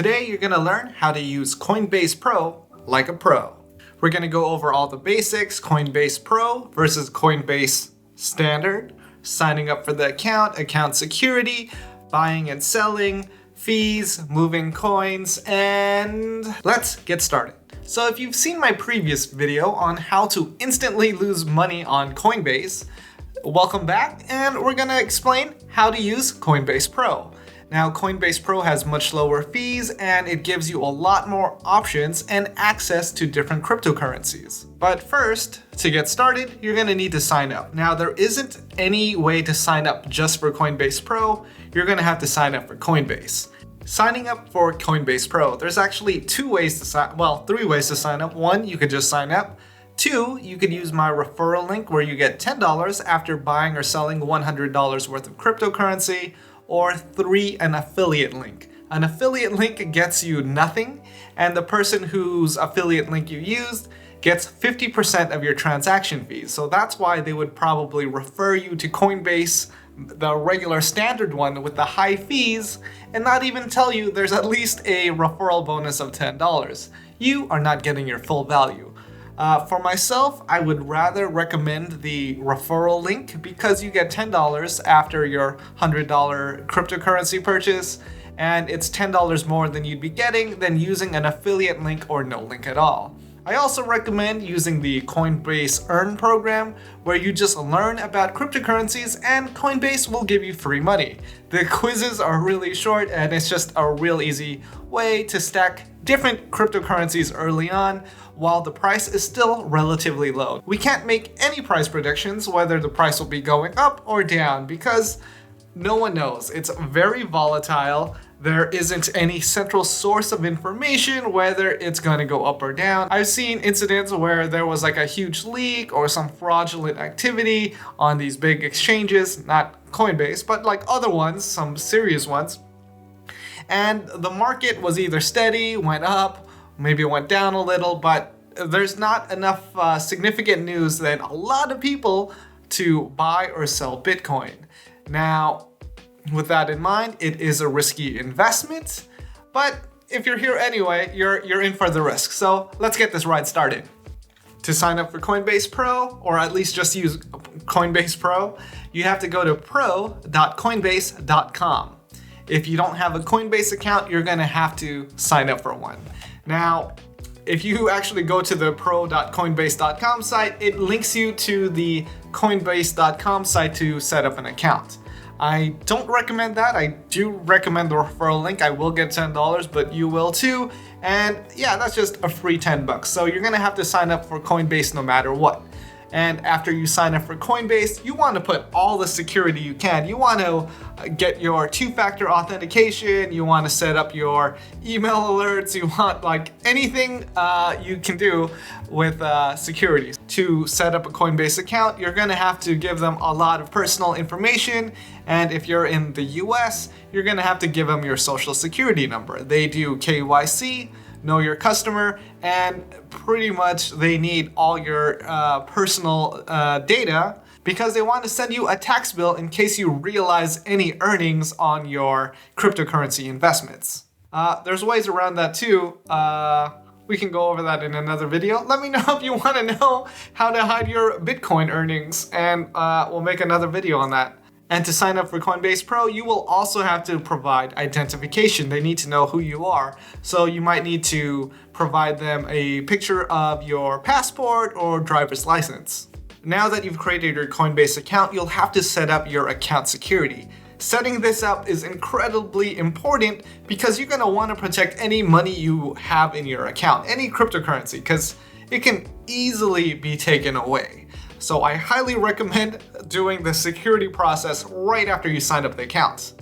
Today you're going to learn how to use Coinbase Pro like a pro. We're going to go over all the basics, Coinbase Pro versus Coinbase Standard, signing up for the account security, buying and selling, fees, moving coins, and let's get started. So if you've seen my previous video on how to instantly lose money on Coinbase, welcome back, and we're gonna explain how to use Coinbase Pro. Now, Coinbase Pro has much lower fees and it gives you a lot more options and access to different cryptocurrencies. But first, to get started, you're gonna need to sign up. Now, there isn't any way to sign up just for Coinbase Pro. You're gonna have to sign up for Coinbase. Signing up for Coinbase Pro, there's actually three ways to sign up. One, you could just sign up. Two, you could use my referral link where you get $10 after buying or selling $100 worth of cryptocurrency. Or three, an affiliate link. An affiliate link gets you nothing, and the person whose affiliate link you used gets 50% of your transaction fees. So that's why they would probably refer you to Coinbase, the regular standard one with the high fees, and not even tell you there's at least a referral bonus of $10. You are not getting your full value. For myself, I would rather recommend the referral link because you get $10 after your $100 cryptocurrency purchase, and it's $10 more than you'd be getting than using an affiliate link or no link at all. I also recommend using the Coinbase Earn program, where you just learn about cryptocurrencies and Coinbase will give you free money. The quizzes are really short and it's just a real easy way to stack different cryptocurrencies early on while the price is still relatively low. We can't make any price predictions whether the price will be going up or down because no one knows. It's very volatile. There isn't any central source of information whether it's going to go up or down. I've seen incidents where there was like a huge leak or some fraudulent activity on these big exchanges, not Coinbase, but like other ones, some serious ones. And the market was either steady, went up, maybe it went down a little, but there's not enough significant news that a lot of people to buy or sell Bitcoin. Now, with that in mind, it is a risky investment, but if you're here anyway, you're in for the risk. So let's get this ride started. To sign up for Coinbase Pro, or at least just use Coinbase Pro, you have to go to pro.coinbase.com. If you don't have a Coinbase account, you're gonna have to sign up for one. Now, if you actually go to the pro.coinbase.com site, it links you to the coinbase.com site to set up an account. I don't recommend that. I do recommend the referral link. I will get $10, but you will too. And yeah, that's just a free $10. So you're gonna have to sign up for Coinbase no matter what. And after you sign up for Coinbase, you want to put all the security you can. You want to get your two-factor authentication. You want to set up your email alerts. You want like anything you can do with security. To set up a Coinbase account, you're going to have to give them a lot of personal information. And if you're in the US, you're going to have to give them your social security number. They do KYC, know your customer, and pretty much they need all your personal data because they want to send you a tax bill in case you realize any earnings on your cryptocurrency investments. There's ways around that too. We can go over that in another video. Let me know if you want to know how to hide your Bitcoin earnings, and we'll make another video on that. And to sign up for Coinbase Pro, you will also have to provide identification. They need to know who you are. So you might need to provide them a picture of your passport or driver's license. Now that you've created your Coinbase account, you'll have to set up your account security. Setting this up is incredibly important because you're gonna wanna protect any money you have in your account, any cryptocurrency, because it can easily be taken away. So I highly recommend doing the security process right after you sign up the account.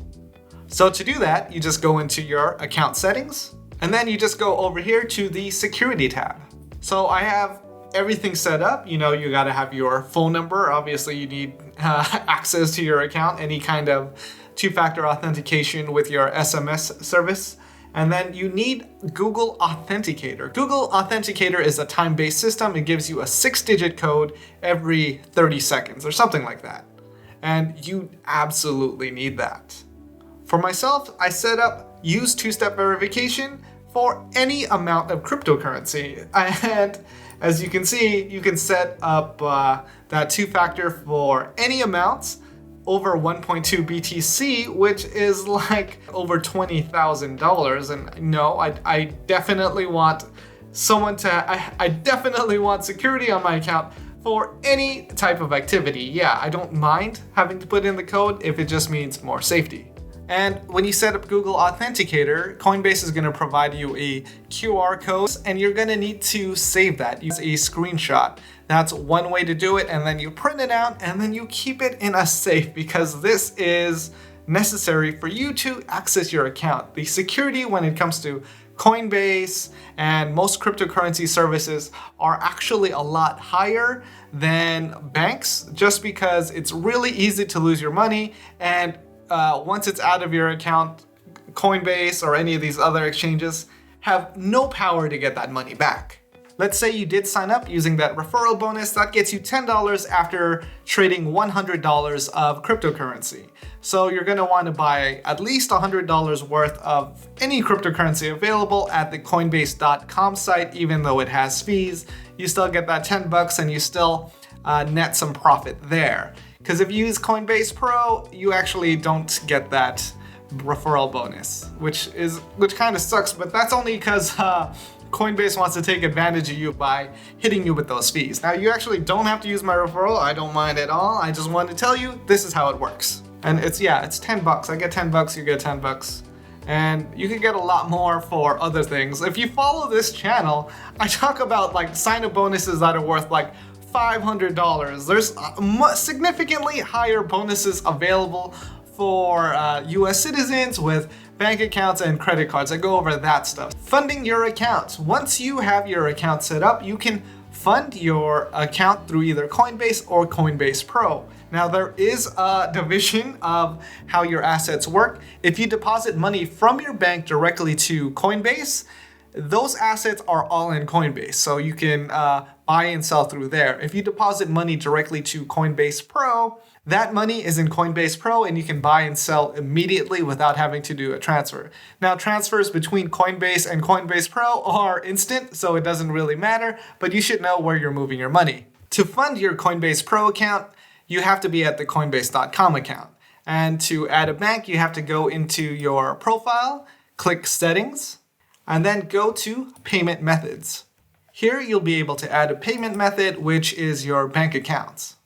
So to do that, you just go into your account settings, and then you just go over here to the security tab. So I have everything set up. You know, you gotta have your phone number. Obviously you need access to your account, any kind of two-factor authentication with your SMS service. And then you need Google Authenticator. Google Authenticator is a time-based system. It gives you a 6-digit code every 30 seconds or something like that. And you absolutely need that. For myself, I set up use two-step verification for any amount of cryptocurrency. And as you can see, you can set up that two-factor for any amounts over 1.2 BTC, which is like over $20,000. And no, I definitely want I definitely want security on my account for any type of activity. Yeah, I don't mind having to put in the code if it just means more safety. And when you set up Google Authenticator, Coinbase is going to provide you a QR code, and you're going to need to save that. Use a screenshot. That's one way to do it, and then you print it out, and then you keep it in a safe, because this is necessary for you to access your account. The security when it comes to Coinbase and most cryptocurrency services are actually a lot higher than banks, just because it's really easy to lose your money, and once it's out of your account, Coinbase or any of these other exchanges have no power to get that money back. Let's say you did sign up using that referral bonus. That gets you $10 after trading $100 of cryptocurrency. So you're going to want to buy at least $100 worth of any cryptocurrency available at the Coinbase.com site. Even though it has fees, you still get that $10 and you still net some profit there. Because if you use Coinbase Pro, you actually don't get that referral bonus, which kind of sucks, but that's only because Coinbase wants to take advantage of you by hitting you with those fees. Now, you actually don't have to use my referral. I don't mind at all. I just wanted to tell you this is how it works. And it's $10. I get $10, you get $10. And you can get a lot more for other things. If you follow this channel, I talk about like sign-up bonuses that are worth like $500. There's significantly higher bonuses available for US citizens with bank accounts and credit cards. I go over that stuff. Funding your account. Once you have your account set up, you can fund your account through either Coinbase or Coinbase Pro. Now, there is a division of how your assets work. If you deposit money from your bank directly to Coinbase, those assets are all in Coinbase, so you can buy and sell through there. If you deposit money directly to Coinbase Pro, that money is in Coinbase Pro and you can buy and sell immediately without having to do a transfer. Now, transfers between Coinbase and Coinbase Pro are instant, so it doesn't really matter, but you should know where you're moving your money. To fund your Coinbase Pro account, you have to be at the Coinbase.com account. And to add a bank, you have to go into your profile, click Settings, and then go to Payment Methods. Here you'll be able to add a payment method, which is your bank accounts.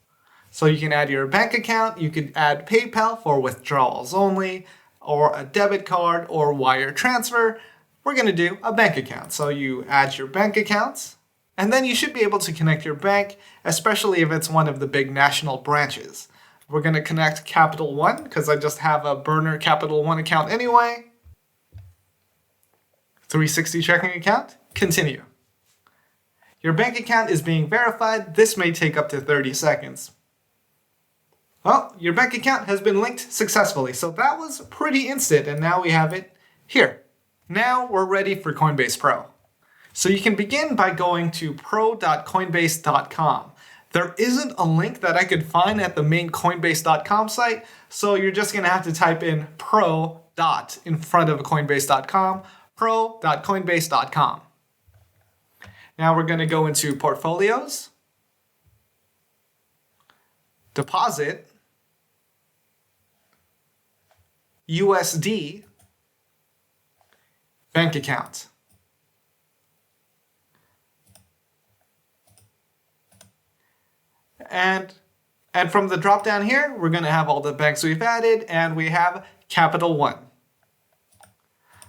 So you can add your bank account, you could add PayPal for withdrawals only, or a debit card or wire transfer. We're going to do a bank account. So you add your bank accounts, and then you should be able to connect your bank, especially if it's one of the big national branches. We're going to connect Capital One because I just have a burner Capital One account anyway. 360 checking account, continue. Your bank account is being verified. This may take up to 30 seconds. Well, your bank account has been linked successfully. So that was pretty instant, and now we have it here. Now we're ready for Coinbase Pro. So you can begin by going to pro.coinbase.com. There isn't a link that I could find at the main Coinbase.com site, so you're just going to have to type in pro. in front of Coinbase.com, pro.coinbase.com. Now we're going to go into Portfolios, Deposit, USD, Bank Account. And from the drop down here, we're going to have all the banks we've added, and we have Capital One.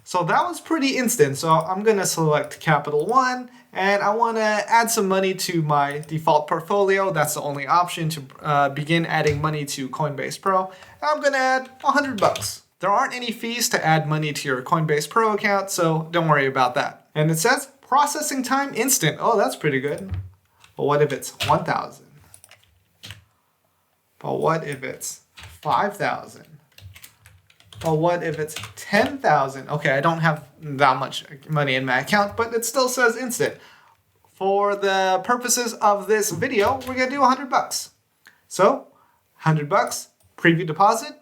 So that was pretty instant. So I'm going to select Capital One, and I want to add some money to my default portfolio. That's the only option to begin adding money to Coinbase Pro. I'm going to add $100. There aren't any fees to add money to your Coinbase Pro account, so don't worry about that. And it says processing time instant. Oh, that's pretty good. But what if it's 1,000? But what if it's 5,000? But what if it's 10,000? Okay, I don't have that much money in my account, but it still says instant. For the purposes of this video, we're gonna do $100. So, $100, preview deposit.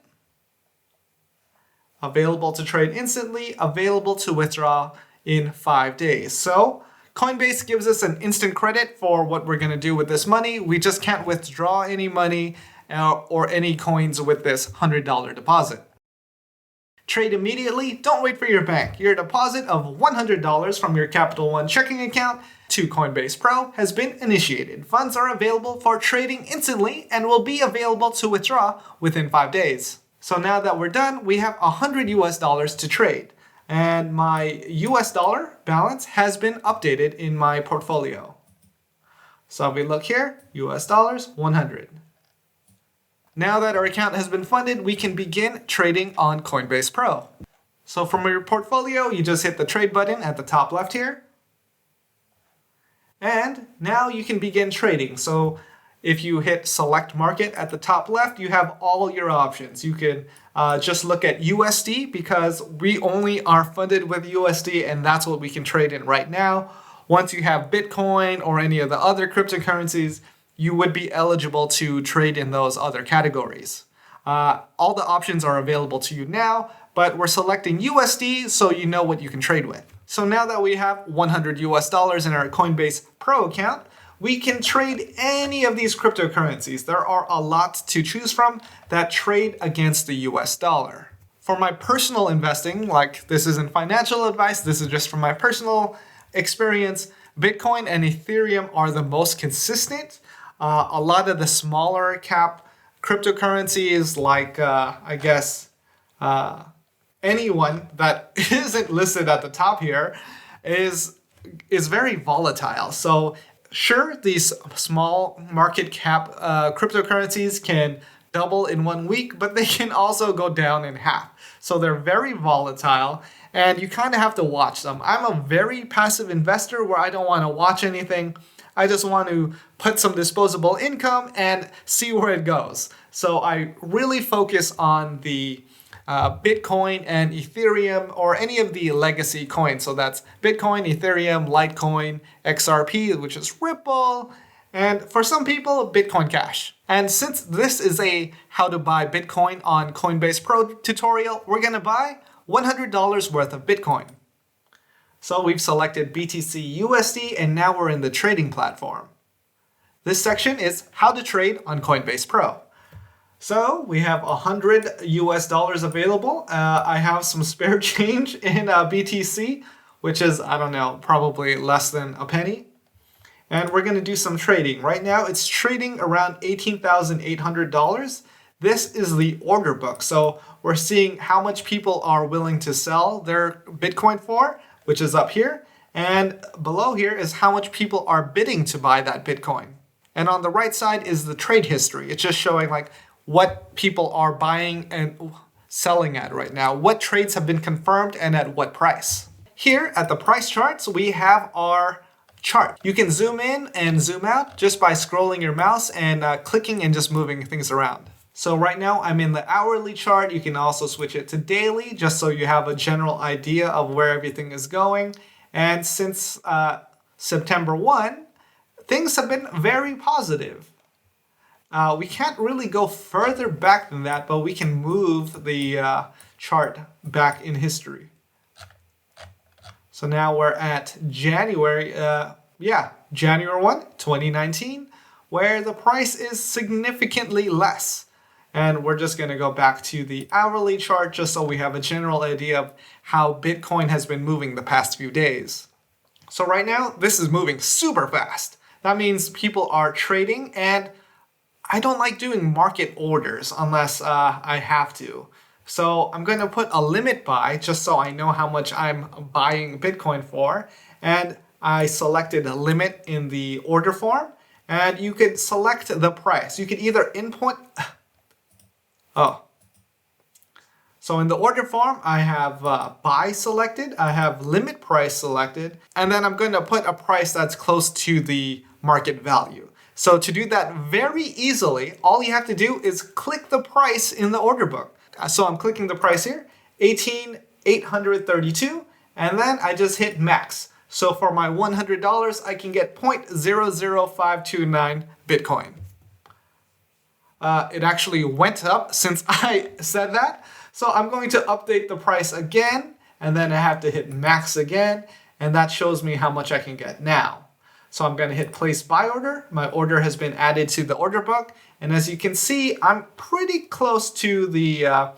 available to trade instantly, available to withdraw in 5 days. So Coinbase gives us an instant credit for what we're going to do with this money. We just can't withdraw any money or any coins with this $100 deposit. Trade immediately. Don't wait for your bank. Your deposit of $100 from your Capital One checking account to Coinbase Pro has been initiated. Funds are available for trading instantly and will be available to withdraw within 5 days. So now that we're done, we have $100 to trade. And my US dollar balance has been updated in my portfolio. So if we look here, US dollars, 100. Now that our account has been funded, we can begin trading on Coinbase Pro. So from your portfolio, you just hit the trade button at the top left here. And now you can begin trading. So if you hit select market at the top left, you have all your options. You can just look at USD because we only are funded with USD and that's what we can trade in right now. Once you have Bitcoin or any of the other cryptocurrencies, you would be eligible to trade in those other categories. All the options are available to you now, but we're selecting USD so you know what you can trade with. So now that we have $100 in our Coinbase Pro account, we can trade any of these cryptocurrencies. There are a lot to choose from that trade against the US dollar. For my personal investing, like this isn't financial advice, this is just from my personal experience, Bitcoin and Ethereum are the most consistent. A lot of the smaller cap cryptocurrencies like, anyone that isn't listed at the top here is very volatile. So sure, these small market cap cryptocurrencies can double in 1 week, but they can also go down in half. So they're very volatile and you kind of have to watch them. I'm a very passive investor where I don't want to watch anything. I just want to put some disposable income and see where it goes. So I really focus on the Bitcoin and Ethereum or any of the legacy coins. So that's Bitcoin, Ethereum, Litecoin, XRP, which is Ripple, and for some people, Bitcoin Cash. And since this is a how to buy Bitcoin on Coinbase Pro tutorial, we're going to buy $100 worth of Bitcoin. So we've selected BTC USD and now we're in the trading platform. This section is how to trade on Coinbase Pro. So we have $100 available. I have some spare change in BTC, which is, I don't know, probably less than a penny. And we're going to do some trading. Right now it's trading around $18,800. This is the order book. So we're seeing how much people are willing to sell their Bitcoin for, which is up here. And below here is how much people are bidding to buy that Bitcoin. And on the right side is the trade history. It's just showing like what people are buying and selling at right now, what trades have been confirmed and at what price. Here at the price charts, we have our chart. You can zoom in and zoom out just by scrolling your mouse and clicking and just moving things around. So right now I'm in the hourly chart. You can also switch it to daily just so you have a general idea of where everything is going. And since September 1, things have been very positive. We can't really go further back than that, but we can move the chart back in history. So now we're at January 1, 2019, where the price is significantly less. And we're just going to go back to the hourly chart just so we have a general idea of how Bitcoin has been moving the past few days. So right now, this is moving super fast. That means people are trading, and I don't like doing market orders unless I have to. So I'm going to put a limit buy just so I know how much I'm buying Bitcoin for. And I selected a limit in the order form. And you could select the price. You could either input... So in the order form, I have buy selected. I have limit price selected. And then I'm going to put a price that's close to the market value. So to do that very easily, all you have to do is click the price in the order book. So I'm clicking the price here, $18,832, and then I just hit max. So for my $100, I can get 0.00529 Bitcoin. It actually went up since I said that. So I'm going to update the price again, and then I have to hit max again, and that shows me how much I can get now. So I'm going to hit place buy order. My order has been added to the order book. And as you can see, I'm pretty close to the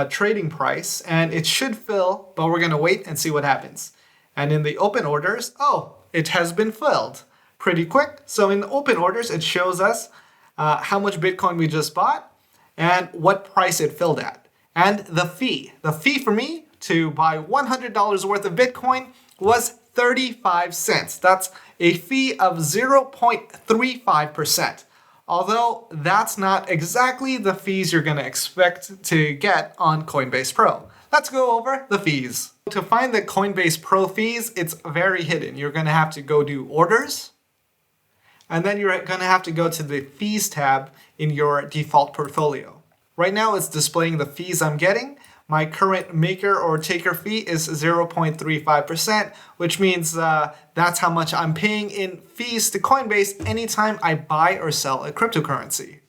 trading price, and it should fill, but we're going to wait and see what happens. And in the open orders, oh, it has been filled pretty quick. So in the open orders, it shows us how much Bitcoin we just bought and what price it filled at. And the fee. The fee for me to buy $100 worth of Bitcoin was 35 cents. That's a fee of 0.35%. Although that's not exactly the fees you're going to expect to get on Coinbase Pro. Let's go over the fees. To find the Coinbase Pro fees, it's very hidden. You're going to have to go do orders, and then you're going to have to go to the fees tab in your default portfolio. Right now it's displaying the fees I'm getting. My current maker or taker fee is 0.35%, which means that's how much I'm paying in fees to Coinbase anytime I buy or sell a cryptocurrency.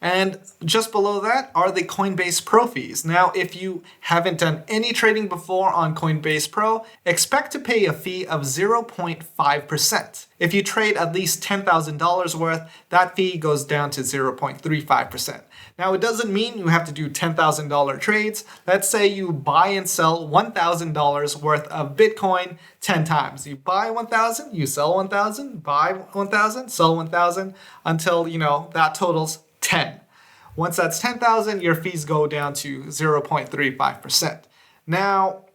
And just below that are the Coinbase Pro fees. Now, if you haven't done any trading before on Coinbase Pro, expect to pay a fee of 0.5%. If you trade at least $10,000 worth, that fee goes down to 0.35%. Now, it doesn't mean you have to do $10,000 trades. Let's say you buy and sell $1,000 worth of Bitcoin 10 times. You buy 1,000, you sell 1,000, buy 1,000, sell 1,000 until, that totals 10. Once that's 10,000, your fees go down to 0.35%. Now,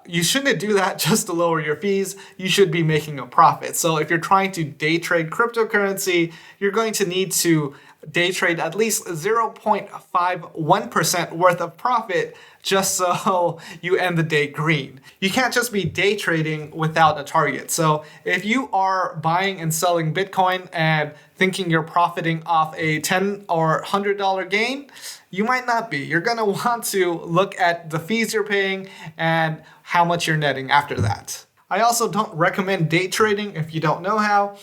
you shouldn't do that just to lower your fees. You should be making a profit. So if you're trying to day trade cryptocurrency, you're going to need to day trade at least 0.51% worth of profit just so you end the day green. You can't just be day trading without a target. So if you are buying and selling Bitcoin and thinking you're profiting off a $10 or $100 gain, you might not be. You're going to want to look at the fees you're paying and how much you're netting after that. I also don't recommend day trading if you don't know how.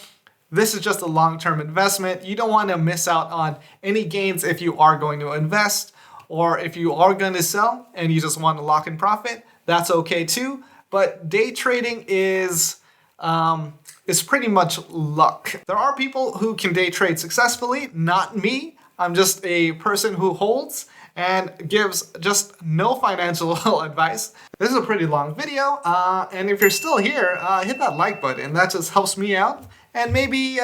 This is just a long-term investment. You don't want to miss out on any gains if you are going to invest, or if you are going to sell and you just want to lock in profit, that's okay too. But day trading is pretty much luck. There are people who can day trade successfully, not me. I'm just a person who holds and gives just no financial advice. This is a pretty long video, and if you're still here, hit that like button. That just helps me out. And maybe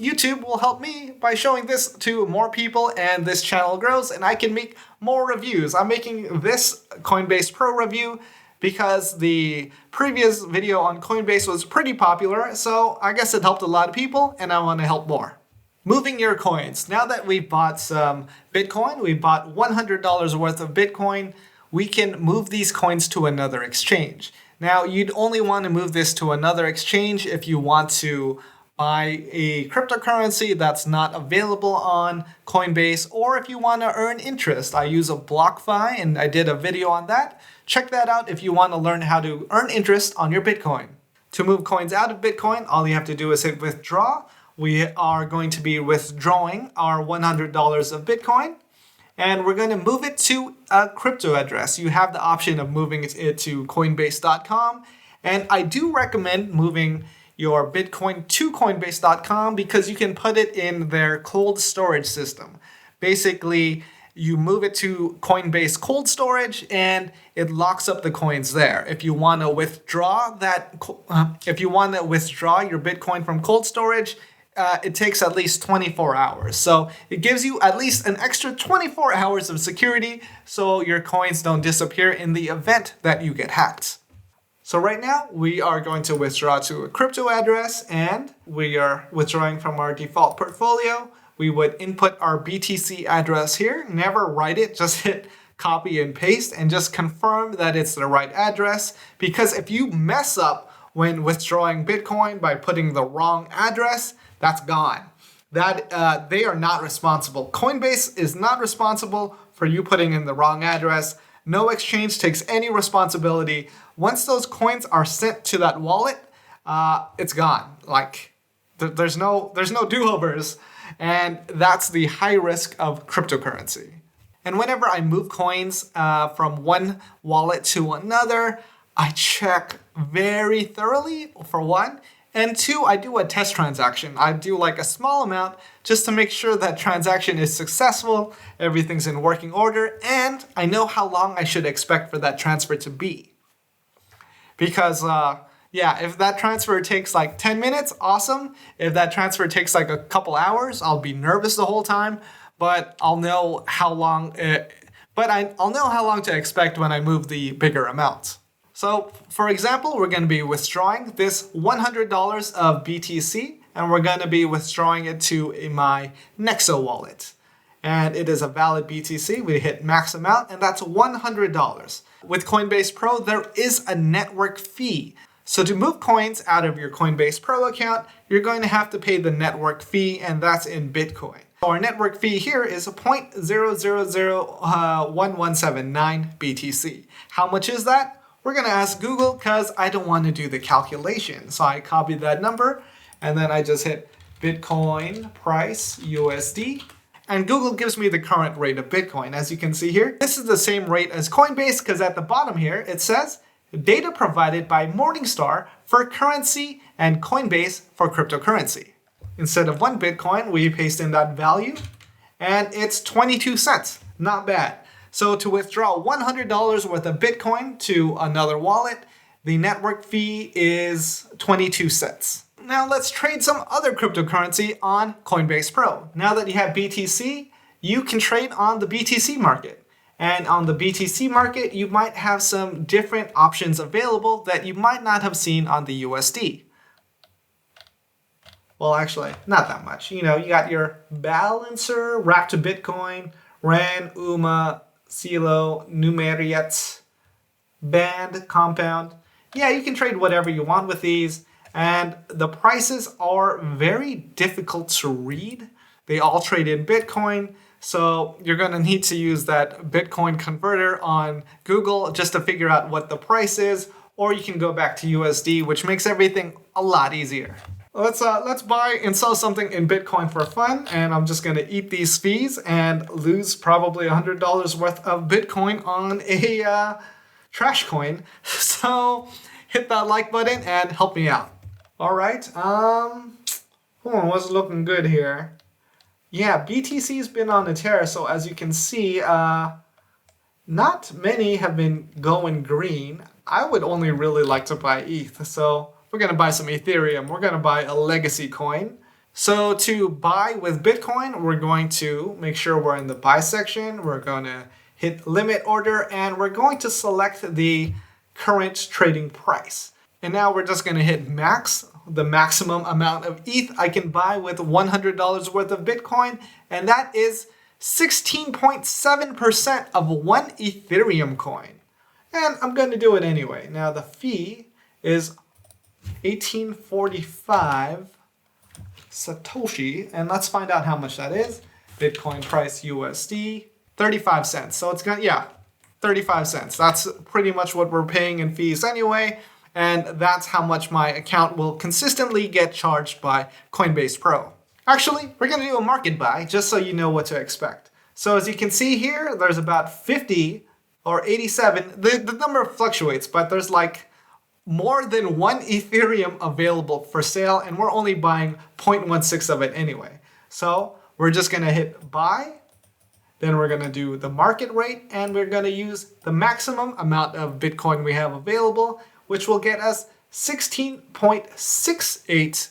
YouTube will help me by showing this to more people, and this channel grows and I can make more reviews. I'm making this Coinbase Pro review because the previous video on Coinbase was pretty popular, so I guess it helped a lot of people and I want to help more. Moving your coins. Now that we've bought some Bitcoin, we bought $100 worth of Bitcoin, we can move these coins to another exchange. Now, you'd only want to move this to another exchange if you want to buy a cryptocurrency that's not available on Coinbase, or if you want to earn interest. I use a BlockFi and I did a video on that. Check that out if you want to learn how to earn interest on your Bitcoin. To move coins out of Bitcoin, all you have to do is hit withdraw. We are going to be withdrawing our $100 of Bitcoin, and we're going to move it to a crypto address. You have the option of moving it to Coinbase.com, and I do recommend moving your Bitcoin to Coinbase.com because you can put it in their cold storage system. Basically, you move it to Coinbase cold storage and it locks up the coins there. If you want to withdraw your Bitcoin from cold storage, it takes at least 24 hours. So it gives you at least an extra 24 hours of security so your coins don't disappear in the event that you get hacked. So right now we are going to withdraw to a crypto address, and we are withdrawing from our default portfolio. We would input our BTC address here. Never write it, just hit copy and paste and just confirm that it's the right address, because if you mess up when withdrawing Bitcoin by putting the wrong address, that's gone. They are not responsible. Coinbase is not responsible for you putting in the wrong address. No exchange takes any responsibility. Once those coins are sent to that wallet, it's gone. There's no do-overs, and that's the high risk of cryptocurrency. And whenever I move coins from one wallet to another, I check very thoroughly, for one. And two, I do a test transaction. I do like a small amount just to make sure that transaction is successful, everything's in working order, and I know how long I should expect for that transfer to be. Because, if that transfer takes like 10 minutes, awesome. If that transfer takes like a couple hours, I'll be nervous the whole time, but I'll know how long I'll know how long to expect when I move the bigger amounts. So, for example, we're going to be withdrawing this $100 of BTC, and we're going to be withdrawing it to my Nexo wallet. And it is a valid BTC. We hit max amount, and that's $100. With Coinbase Pro, there is a network fee. So to move coins out of your Coinbase Pro account, you're going to have to pay the network fee, and that's in Bitcoin. So our network fee here is 0.0001179 BTC. How much is that? We're going to ask Google because I don't want to do the calculation. So I copied that number and then I just hit Bitcoin price USD. And Google gives me the current rate of Bitcoin. As you can see here, this is the same rate as Coinbase because at the bottom here it says data provided by Morningstar for currency and Coinbase for cryptocurrency. Instead of 1 Bitcoin, we paste in that value and it's 22 cents. Not bad. So to withdraw $100 worth of Bitcoin to another wallet, the network fee is 22 cents. Now let's trade some other cryptocurrency on Coinbase Pro. Now that you have BTC, you can trade on the BTC market. And on the BTC market, you might have some different options available that you might not have seen on the USD. Well, actually, not that much. You got your balancer, wrapped to Bitcoin, RAN, UMA, CELO, Numeriet, Band, Compound. Yeah, you can trade whatever you want with these. And the prices are very difficult to read. They all trade in Bitcoin. So you're going to need to use that Bitcoin converter on Google just to figure out what the price is. Or you can go back to USD, which makes everything a lot easier. Let's buy and sell something in Bitcoin for fun, and I'm just going to eat these fees and lose probably $100 worth of Bitcoin on a trash coin. So hit that like button and help me out. All right. What's looking good here? Yeah, BTC's been on a tear, so as you can see, not many have been going green. I would only really like to buy ETH, so we're going to buy some Ethereum. We're going to buy a legacy coin. So to buy with Bitcoin, we're going to make sure we're in the buy section. We're going to hit limit order and we're going to select the current trading price. And now we're just going to hit max, the maximum amount of ETH I can buy with $100 worth of Bitcoin. And that is 16.7% of one Ethereum coin. And I'm going to do it anyway. Now the fee is 1845 Satoshi, and let's find out how much that is. Bitcoin price USD, 35 cents. So it's gonna, 35 cents. That's pretty much what we're paying in fees anyway, and that's how much my account will consistently get charged by Coinbase Pro. Actually, we're gonna do a market buy just so you know what to expect. So as you can see here, there's about 50 or 87. The number fluctuates, but there's like more than one Ethereum available for sale, and we're only buying 0.16 of it anyway. So we're just going to hit buy, then we're going to do the market rate, and we're going to use the maximum amount of Bitcoin we have available, which will get us 16.68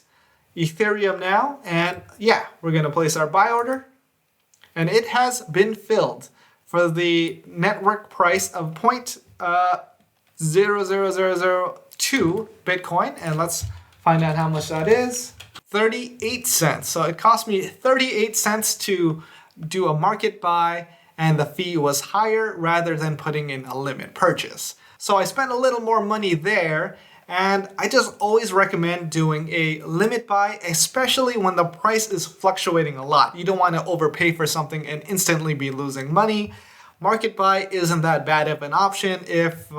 Ethereum now. And we're going to place our buy order, and it has been filled for the network price of 0.00002 Bitcoin, and let's find out how much that is. 38 cents. So it cost me 38 cents to do a market buy, and the fee was higher rather than putting in a limit purchase. So I spent a little more money there, and I just always recommend doing a limit buy, especially when the price is fluctuating a lot. You don't want to overpay for something and instantly be losing money. Market buy isn't that bad of an option if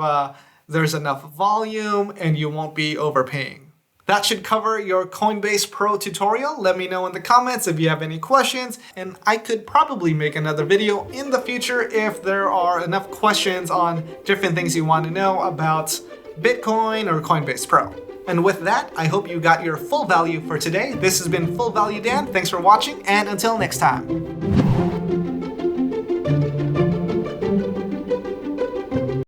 there's enough volume and you won't be overpaying. That should cover your Coinbase Pro tutorial. Let me know in the comments if you have any questions, and I could probably make another video in the future if there are enough questions on different things you want to know about Bitcoin or Coinbase Pro. And with that, I hope you got your full value for today. This has been Full Value Dan. Thanks for watching, and until next time.